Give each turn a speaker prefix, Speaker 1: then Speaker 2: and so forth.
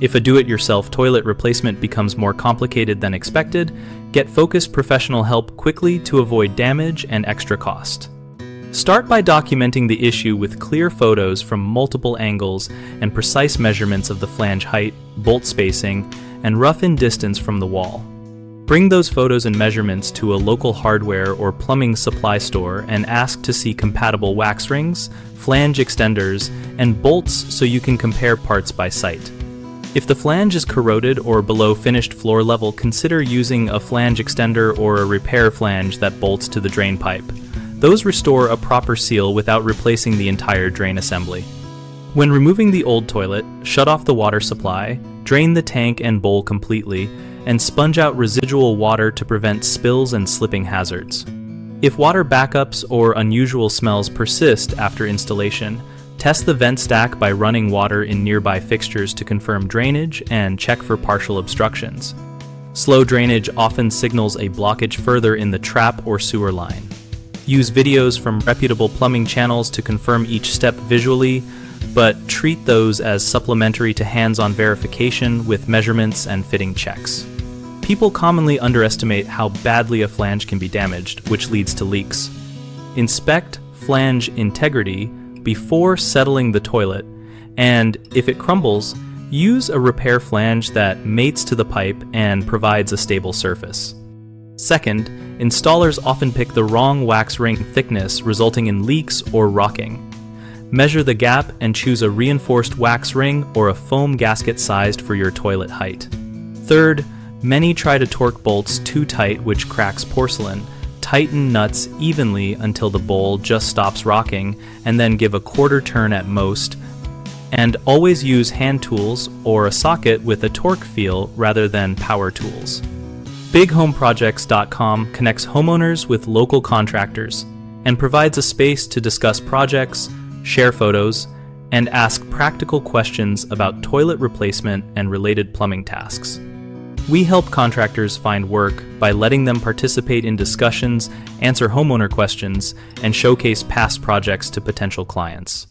Speaker 1: If a do-it-yourself toilet replacement becomes more complicated than expected, get focused professional help quickly to avoid damage and extra cost. Start by documenting the issue with clear photos from multiple angles and precise measurements of the flange height, bolt spacing, and rough-in distance from the wall. Bring those photos and measurements to a local hardware or plumbing supply store and ask to see compatible wax rings, flange extenders, and bolts so you can compare parts by sight. If the flange is corroded or below finished floor level, consider using a flange extender or a repair flange that bolts to the drain pipe. Those restore a proper seal without replacing the entire drain assembly. When removing the old toilet, shut off the water supply, drain the tank and bowl completely, and sponge out residual water to prevent spills and slipping hazards. If water backups or unusual smells persist after installation, test the vent stack by running water in nearby fixtures to confirm drainage and check for partial obstructions. Slow drainage often signals a blockage further in the trap or sewer line. Use videos from reputable plumbing channels to confirm each step visually, but treat those as supplementary to hands-on verification with measurements and fitting checks. People commonly underestimate how badly a flange can be damaged, which leads to leaks. Inspect flange integrity before settling the toilet, and if it crumbles, use a repair flange that mates to the pipe and provides a stable surface. Second, installers often pick the wrong wax ring thickness, resulting in leaks or rocking. Measure the gap and choose a reinforced wax ring or a foam gasket sized for your toilet height. Third, many try to torque bolts too tight, which cracks porcelain. Tighten nuts evenly until the bowl just stops rocking, and then give a quarter turn at most. And always use hand tools or a socket with a torque feel rather than power tools. BigHomeProjects.com connects homeowners with local contractors and provides a space to discuss projects, share photos, and ask practical questions about toilet replacement and related plumbing tasks. We help contractors find work by letting them participate in discussions, answer homeowner questions, and showcase past projects to potential clients.